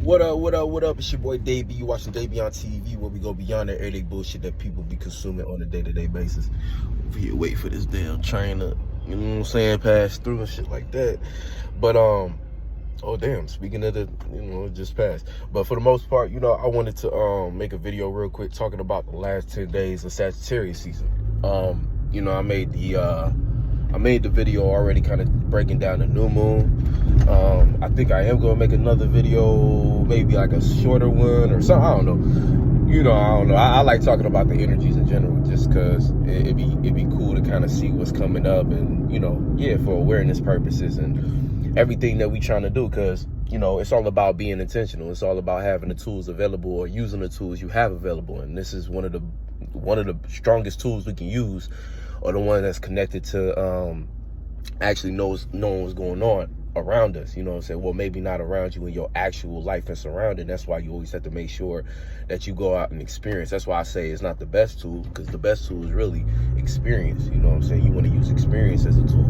What up, what up, what up? It's your boy Dave B. You watching DaveBeyondTV, where we go beyond that everyday bullshit that people be consuming on a day-to-day basis. Over here, wait for this damn train to, you know what I'm saying, pass through and shit like that. But, oh damn, speaking of the, it just passed. But for the most part, I wanted to make a video real quick talking about the last 10 days of Sagittarius season. I made the video already kind of breaking down the new moon. I think I am going to make another video, maybe like a shorter one or something. I don't know. I don't know. I like talking about the energies in general just because it'd be cool to kind of see what's coming up and, for awareness purposes and everything that we trying to do, because, it's all about being intentional. It's all about having the tools available or using the tools you have available. And this is one of the strongest tools we can use, or the one that's connected to actually knowing what's going on around us. You know what I'm saying? Well, maybe not around you in your actual life and surrounding. That's why you always have to make sure that you go out and experience. That's why I say it's not the best tool, because the best tool is really experience. You know what I'm saying? You want to use experience as a tool.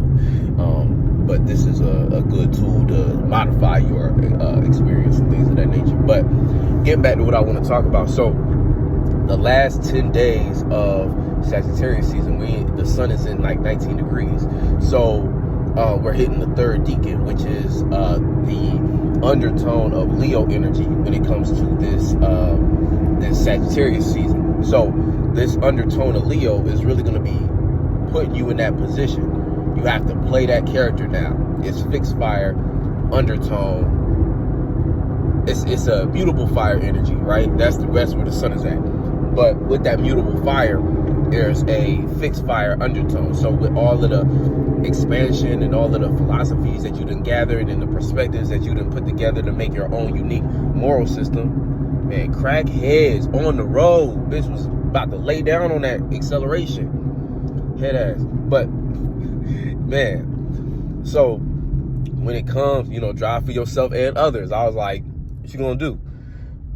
But this is a good tool to modify your experience and things of that nature. But getting back to what I want to talk about. So the last 10 days of Sagittarius season, the sun is in like 19 degrees. So we're hitting the third decan, which is the undertone of Leo energy when it comes to this Sagittarius season. So this undertone of Leo is really going to be putting you in that position. You have to play that character now. It's fixed fire, undertone. It's a mutable fire energy, right? That's where the sun is at. But with that mutable fire, there's a fixed fire undertone. So with all of the expansion and all of the philosophies that you done gathered and the perspectives that you done put together to make your own unique moral system, man, crackheads on the road. Bitch was about to lay down on that acceleration. Head ass. But, man, so when it comes, drive for yourself and others, I was like, what you gonna do?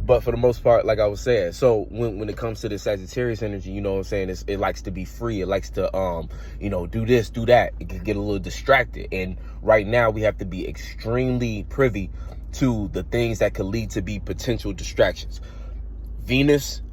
But for the most part, like I was saying, so when it comes to the Sagittarius energy, you know what I'm saying, it likes to be free. It likes to, do this, do that. It can get a little distracted. And right now we have to be extremely privy to the things that could lead to be potential distractions. Venus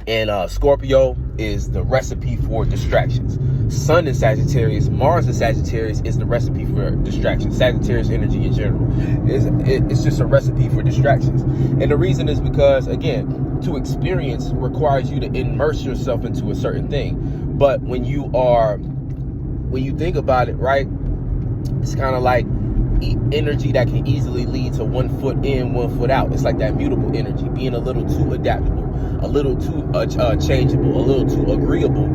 and Scorpio is the recipe for distractions. Sun in Sagittarius, Mars in Sagittarius is the recipe for distractions. Sagittarius energy in general it's just a recipe for distractions. And the reason is because, again, to experience requires you to immerse yourself into a certain thing. But when you think about it, right, it's kind of like energy that can easily lead to 1 foot in, 1 foot out. It's like that mutable energy, being a little too adaptable, a little too changeable, a little too agreeable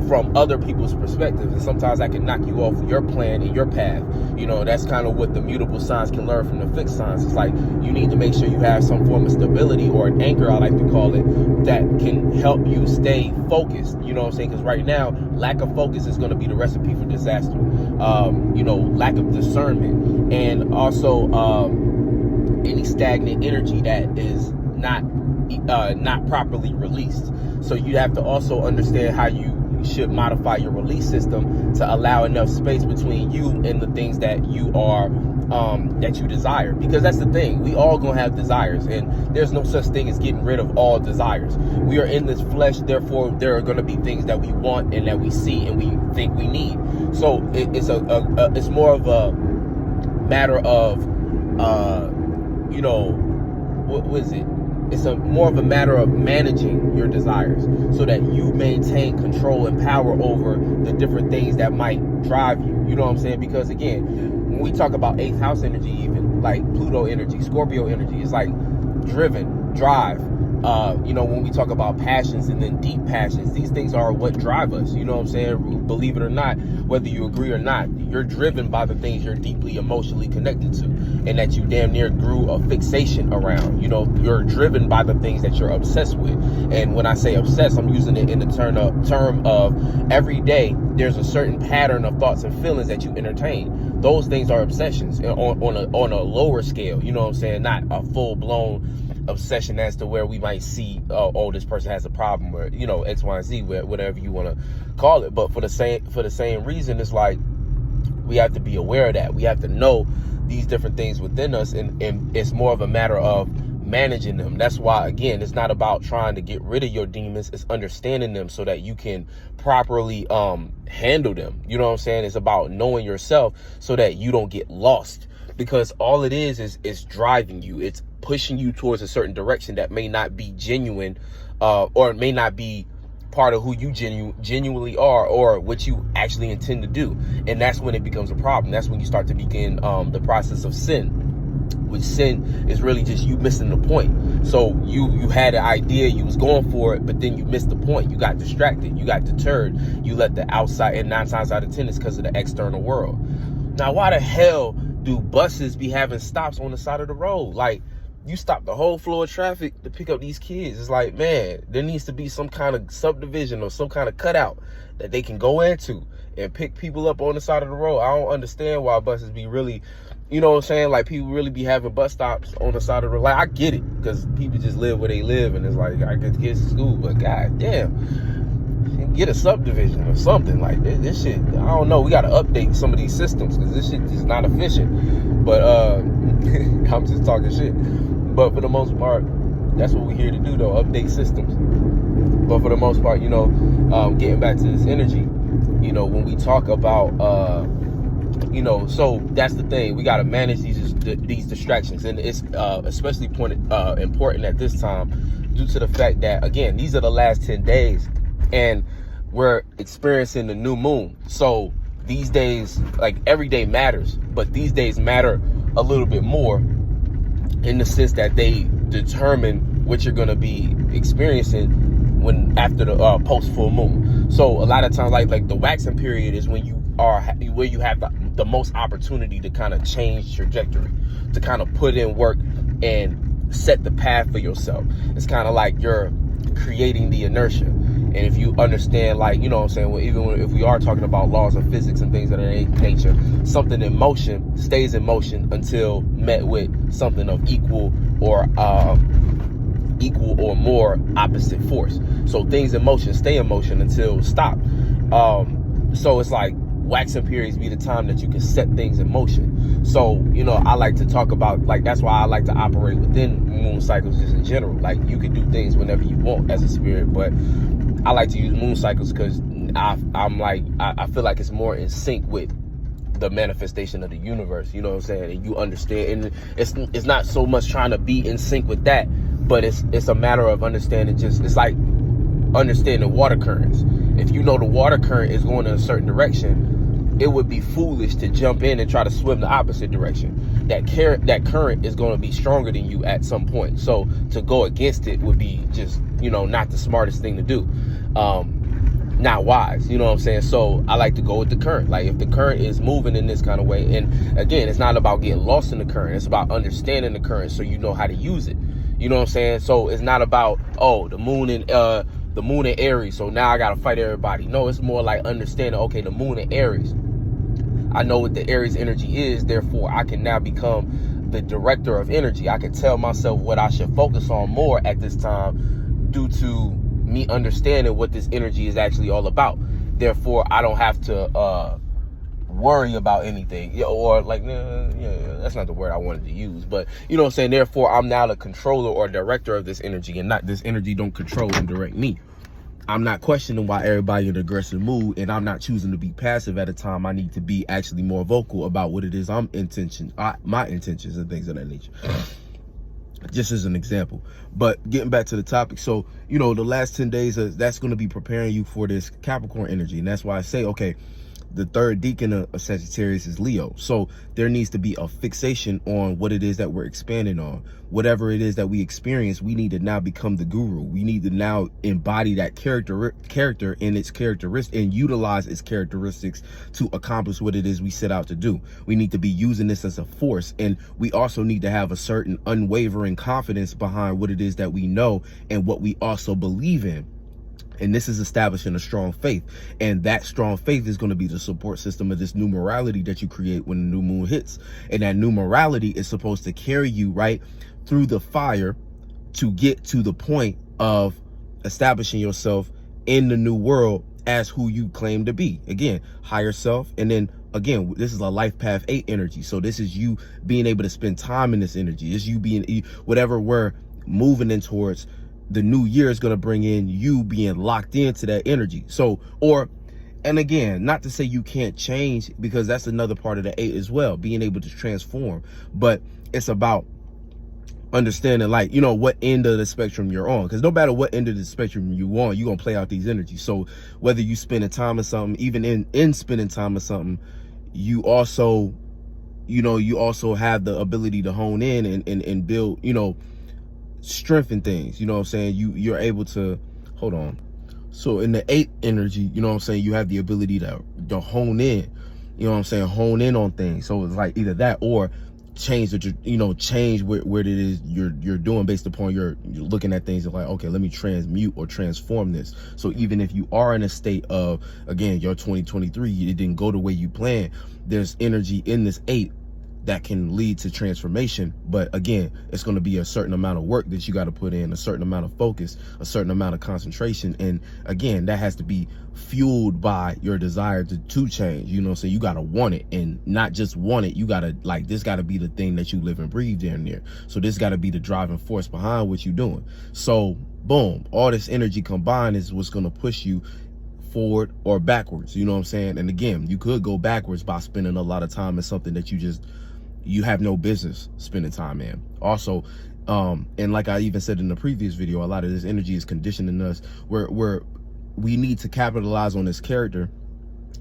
from other people's perspectives. And sometimes that can knock you off your plan and your path. That's kind of what the mutable signs can learn from the fixed signs. It's like you need to make sure you have some form of stability, or an anchor, I like to call it, that can help you stay focused. You know what I'm saying? Because right now, lack of focus is going to be the recipe for disaster. Lack of discernment, and also any stagnant energy that is not properly released. So you have to also understand how you should modify your release system to allow enough space between you and the things that you are that you desire. Because that's the thing, we all gonna have desires, and there's no such thing as getting rid of all desires. We are in this flesh, therefore there are going to be things that we want and that we see and we think we need. So it's more of a matter of what is it? It's more of a matter of managing your desires so that you maintain control and power over the different things that might drive you. You know what I'm saying? Because again, when we talk about 8th house energy, even like Pluto energy, Scorpio energy, it's like driven, drive. When we talk about passions and then deep passions, these things are what drive us. You know what I'm saying? Believe it or not, whether you agree or not, you're driven by the things you're deeply emotionally connected to and that you damn near grew a fixation around. You're driven by the things that you're obsessed with. And when I say obsessed, I'm using it in the term of every day there's a certain pattern of thoughts and feelings that you entertain. Those things are obsessions on a lower scale. You know what I'm saying? Not a full-blown obsession as to where we might see, this person has a problem, or X, Y, and Z, whatever you want to call it. But for the same reason, it's like we have to be aware of that. We have to know these different things within us, and it's more of a matter of managing them. That's why, again, it's not about trying to get rid of your demons. It's understanding them so that you can properly handle them. You know what I'm saying? It's about knowing yourself so that you don't get lost, because all it is driving you. It's pushing you towards a certain direction that may not be genuine, or it may not be part of who you genuinely are, or what you actually intend to do. And that's when it becomes a problem. That's when you start to begin the process of sin, which sin is really just you missing the point. So you had an idea, you was going for it, but then you missed the point. You got distracted, you got deterred, you let the outside, and 9 times out of 10 it's because of the external world. Now, why the hell do buses be having stops on the side of the road? Like, you stop the whole flow of traffic to pick up these kids. It's like, man, there needs to be some kind of subdivision or some kind of cutout that they can go into and pick people up on the side of the road. I don't understand why buses be really, you know what I'm saying? Like, people really be having bus stops on the side of the road. Like, I get it, because people just live where they live, and it's like, I get the kids to school, but god damn, get a subdivision or something. Like, this shit, I don't know. We got to update some of these systems, because this shit is not efficient. But I'm just talking shit. But for the most part, that's what we're here to do, though, update systems. But for the most part, you know, getting back to this energy, you know, when we talk about, you know, so that's the thing. We got to manage these distractions. And it's especially important at this time due to the fact that, again, these are the last 10 days and we're experiencing the new moon. So these days, like, every day matters, but these days matter a little bit more, in the sense that they determine what you're going to be experiencing when after the post full moon. So a lot of times, like the waxing period is when you are where you have the most opportunity to kind of change trajectory, to kind of put in work and set the path for yourself. It's kind of like you're creating the inertia. And if you understand, like, you know what I'm saying, well, even if we are talking about laws of physics and things of that nature, something in motion stays in motion until met with something of equal or more opposite force. So things in motion stay in motion until stopped. So it's like waxing periods be the time that you can set things in motion. So, you know, I like to talk about, like, that's why I like to operate within moon cycles just in general. Like, you can do things whenever you want as a spirit, but I like to use moon cycles because I feel like it's more in sync with the manifestation of the universe. You know what I'm saying? And you understand, and it's not so much trying to be in sync with that, but it's a matter of understanding. Just, it's like understanding water currents. If you know the water current is going in a certain direction, it would be foolish to jump in and try to swim the opposite direction. That current is going to be stronger than you at some point. So to go against it would be just, you know, not the smartest thing to do. Not wise, you know what I'm saying? So I like to go with the current. Like, if the current is moving in this kind of way, and again, it's not about getting lost in the current. It's about understanding the current so you know how to use it. You know what I'm saying? So it's not about, oh, the moon in Aries, so now I got to fight everybody. No, it's more like understanding, okay, the moon in Aries, I know what the Aries energy is, therefore I can now become the director of energy. I can tell myself what I should focus on more at this time due to me understanding what this energy is actually all about. Therefore, I don't have to worry about anything, or like, that's not the word I wanted to use, but you know what I'm saying? Therefore, I'm now the controller or director of this energy, and not this energy don't control and direct me. I'm not questioning why everybody in an aggressive mood, and I'm not choosing to be passive at a time I need to be actually more vocal about what it is my intentions and things of that nature. Just as an example. But getting back to the topic, so, you know, the last 10 days, that's going to be preparing you for this Capricorn energy. And that's why I say, okay, the third decan of Sagittarius is Leo. So there needs to be a fixation on what it is that we're expanding on. Whatever it is that we experience, we need to now become the guru. We need to now embody that character in its characteristics and utilize its characteristics to accomplish what it is we set out to do. We need to be using this as a force, and we also need to have a certain unwavering confidence behind what it is that we know and what we also believe in. And this is establishing a strong faith. And that strong faith is going to be the support system of this new morality that you create when the new moon hits. And that new morality is supposed to carry you right through the fire to get to the point of establishing yourself in the new world as who you claim to be. Again, higher self, and then again, this is a life path 8 energy. So this is you being able to spend time in this energy. It's you being, whatever we're moving in towards, the new year is going to bring in you being locked into that energy. So, and again, not to say you can't change, because that's another part of the 8 as well, being able to transform. But it's about understanding, like, you know, what end of the spectrum you're on, because no matter what end of the spectrum you on, you're gonna play out these energies. So whether you spending time or something, even in spending time or something, you also, you know, you also have the ability to hone in and build, you know, strengthen things. You know what I'm saying? You're able to, hold on. So in the 8 energy, you know what I'm saying, you have the ability to hone in, you know what I'm saying, hone in on things. So it's like either that or change the, you know, change where it is you're doing based upon you're looking at things like, okay, let me transmute or transform this. So even if you are in a state of, again, your 2023, it didn't go the way you planned, there's energy in this 8 that can lead to transformation. But again, it's going to be a certain amount of work that you got to put in, a certain amount of focus, a certain amount of concentration. And again, that has to be fueled by your desire to change. You know what I'm saying? You got to want it, and not just want it. You got to, like, this got to be the thing that you live and breathe down there. So this got to be the driving force behind what you're doing. So boom, all this energy combined is what's going to push you forward or backwards. You know what I'm saying? And again, you could go backwards by spending a lot of time in something that you have no business spending time in. Also, and like I even said in the previous video, a lot of this energy is conditioning us where we need to capitalize on this character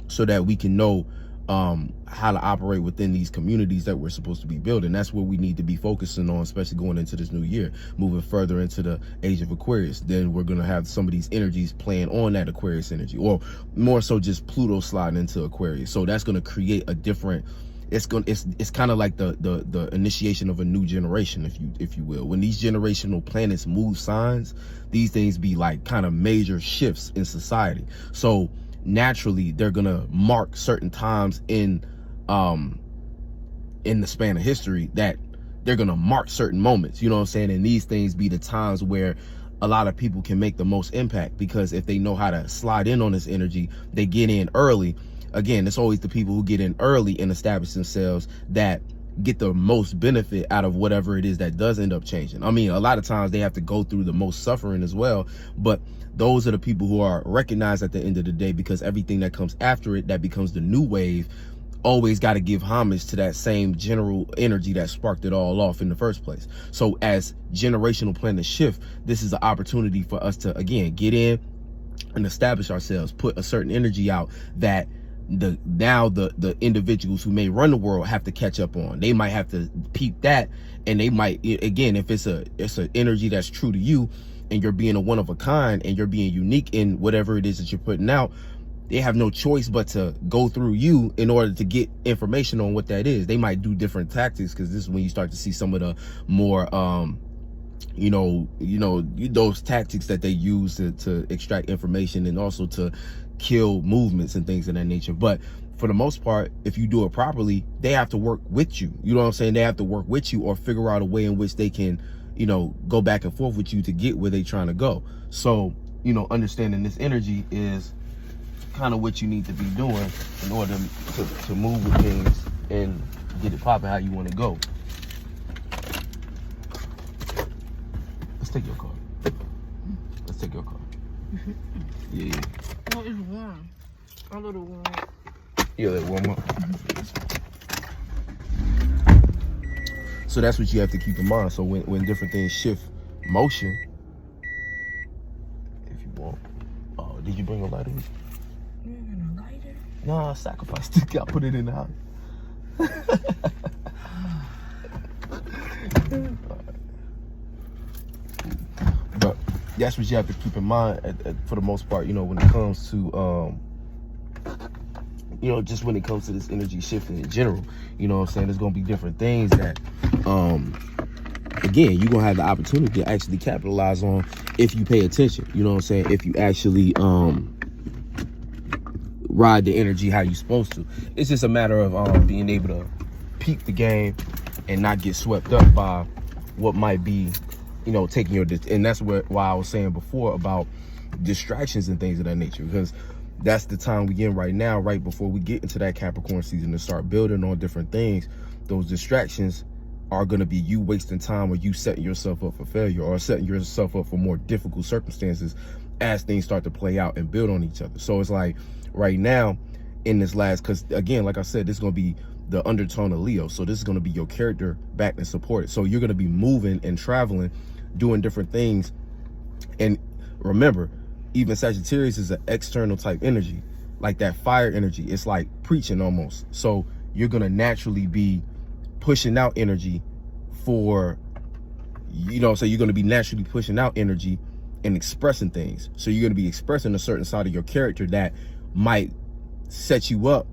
so that we can know how to operate within these communities that we're supposed to be building. That's what we need to be focusing on, especially going into this new year, moving further into the age of Aquarius. Then we're going to have some of these energies playing on that Aquarius energy, or more so just Pluto sliding into Aquarius. So that's going to create a different, it's kind of like the initiation of a new generation, if you will. When these generational planets move signs, these things be like kind of major shifts in society. So naturally, they're gonna mark certain times in the span of history that they're gonna mark certain moments. You know what I'm saying? And these things be the times where a lot of people can make the most impact, because if they know how to slide in on this energy, they get in early. Again, it's always the people who get in early and establish themselves that get the most benefit out of whatever it is that does end up changing. I mean, a lot of times they have to go through the most suffering as well, but those are the people who are recognized at the end of the day, because everything that comes after it, that becomes the new wave, always got to give homage to that same general energy that sparked it all off in the first place. So as generational planets shift, this is an opportunity for us to, again, get in and establish ourselves, put a certain energy out that the individuals who may run the world have to catch up on. They might have to peep that, and they might, again, if it's an energy that's true to you, and you're being a one of a kind, and you're being unique in whatever it is that you're putting out, they have no choice but to go through you in order to get information on what that is. They might do different tactics, because this is when you start to see some of the more you know those tactics that they use to extract information, and also to kill movements and things of that nature. But for the most part, if you do it properly, they have to work with you. You know what I'm saying? They have to work with you, or figure out a way in which they can, you know, go back and forth with you to get where they're trying to go. So, you know, understanding this energy is kind of what you need to be doing in order to move with things and get it popping how you want to go. Let's take your car. Let's take your car. Yeah. No, it's warm. A little warm. Yeah, let it warm up. So that's what you have to keep in mind. So when different things shift motion, if you want. Oh, did you bring a lighter? You ain't got a lighter? No, I sacrificed it. I put it in the house. But that's what you have to keep in mind for the most part, you know, when it comes to you know, just when it comes to this energy shifting in general. You know what I'm saying? There's gonna be different things that again, you're gonna have the opportunity to actually capitalize on if you pay attention. You know what I'm saying? If you actually ride the energy how you're supposed to. It's just a matter of being able to peep the game and not get swept up by what might be, you know, taking your, and that's why I was saying before about distractions and things of that nature. Because that's the time we in right now, right before we get into that Capricorn season to start building on different things. Those distractions are going to be you wasting time, or you setting yourself up for failure, or setting yourself up for more difficult circumstances as things start to play out and build on each other. So it's like right now in this last, because again, like I said, this is going to be the undertone of Leo. So this is going to be your character backed and supported. So you're going to be moving and traveling, doing different things. And remember, even Sagittarius is an external type energy, like that fire energy. It's like preaching almost. So you're going to naturally be pushing out energy for, you know, so you're going to be naturally pushing out energy and expressing things. So you're going to be expressing a certain side of your character that might set you up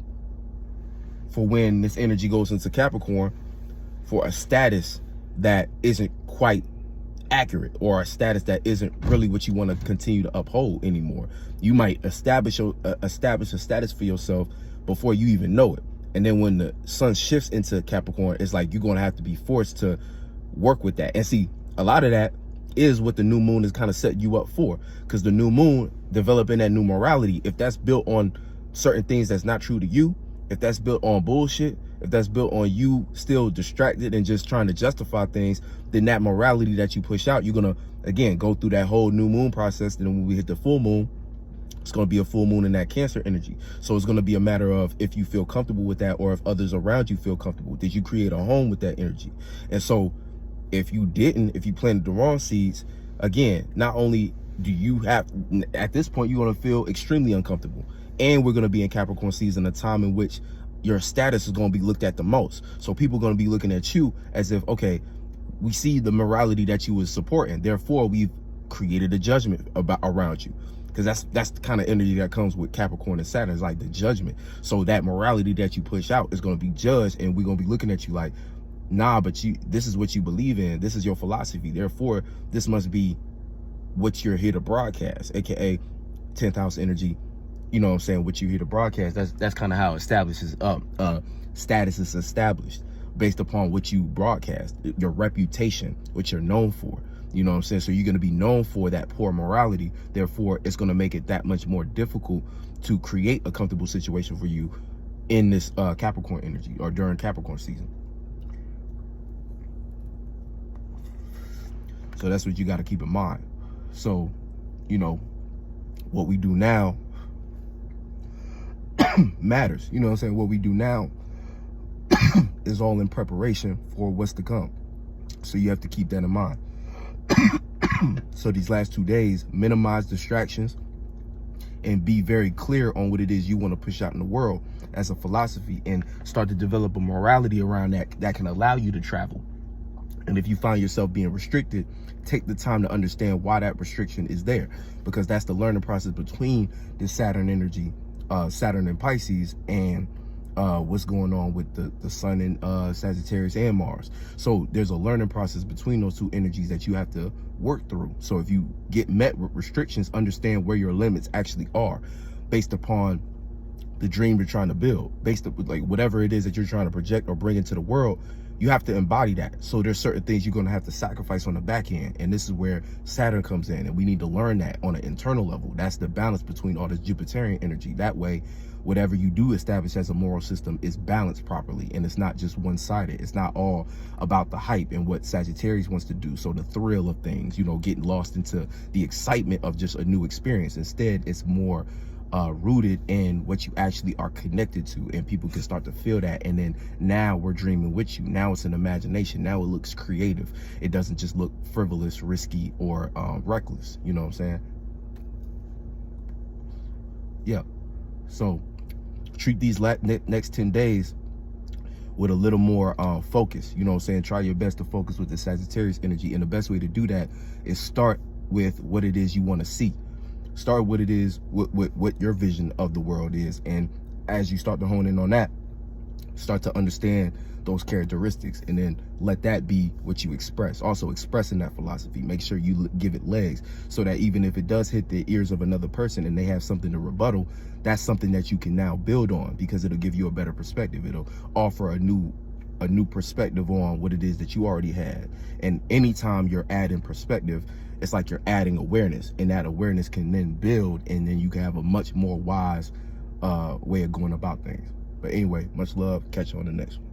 for when this energy goes into Capricorn for a status that isn't quite accurate, or a status that isn't really what you want to continue to uphold anymore. You might establish a status for yourself before you even know it. And then when the sun shifts into Capricorn, it's like you're going to have to be forced to work with that. And see, a lot of that is what the new moon is kind of setting you up for, because the new moon, developing that new morality, if that's built on certain things that's not true to you, if that's built on bullshit, if that's built on you still distracted and just trying to justify things, then that morality that you push out, you're going to, again, go through that whole new moon process. Then when we hit the full moon, it's going to be a full moon in that Cancer energy. So it's going to be a matter of if you feel comfortable with that, or if others around you feel comfortable. Did you create a home with that energy? And so if you didn't, if you planted the wrong seeds, again, not only do you have, at this point, you're going to feel extremely uncomfortable. And we're going to be in Capricorn season, a time in which your status is going to be looked at the most. So people are going to be looking at you as if, okay, we see the morality that you was supporting, therefore we've created a judgment around you. Because that's the kind of energy that comes with Capricorn and Saturn, is like the judgment. So that morality that you push out is going to be judged, and we're going to be looking at you like, nah, but this is what you believe in. This is your philosophy. Therefore, this must be what you're here to broadcast, aka 10th house energy. You know what I'm saying? What you're here to broadcast. That's kind of how establishes status is established based upon what you broadcast, your reputation, what you're known for. You know what I'm saying? So you're going to be known for that poor morality. Therefore, it's going to make it that much more difficult to create a comfortable situation for you in this Capricorn energy, or during Capricorn season. So that's what you got to keep in mind. So, you know, what we do now matters. You know what I'm saying? What we do now is all in preparation for what's to come. So you have to keep that in mind. So these last 2 days, minimize distractions and be very clear on what it is you want to push out in the world as a philosophy, and start to develop a morality around that can allow you to travel. And if you find yourself being restricted, take the time to understand why that restriction is there, because that's the learning process between the Saturn energy, Saturn and Pisces, and what's going on with the sun in Sagittarius and Mars. So there's a learning process between those two energies that you have to work through. So if you get met with restrictions, understand where your limits actually are based upon the dream you're trying to build, based on like whatever it is that you're trying to project or bring into the world. You have to embody that. So there's certain things you're going to have to sacrifice on the back end. And this is where Saturn comes in. And we need to learn that on an internal level. That's the balance between all this Jupiterian energy. That way, whatever you do establish as a moral system is balanced properly. And it's not just one-sided. It's not all about the hype and what Sagittarius wants to do. So the thrill of things, you know, getting lost into the excitement of just a new experience. Instead, it's more rooted in what you actually are connected to, and people can start to feel that. And then now we're dreaming with you. Now it's an imagination. Now it looks creative. It doesn't just look frivolous, risky, or reckless. You know what I'm saying? Yeah. So treat these next 10 days with a little more focus. You know what I'm saying? Try your best to focus with the Sagittarius energy. And the best way to do that is start with what it is you want to see. Start what it is, what your vision of the world is. And as you start to hone in on that, start to understand those characteristics, and then let that be what you express. Also expressing that philosophy, make sure you give it legs, so that even if it does hit the ears of another person and they have something to rebuttal, that's something that you can now build on, because it'll give you a better perspective. It'll offer a new perspective on what it is that you already had. And anytime you're adding perspective, it's like you're adding awareness, and that awareness can then build, and then you can have a much more wise way of going about things. But anyway, much love. Catch you on the next one.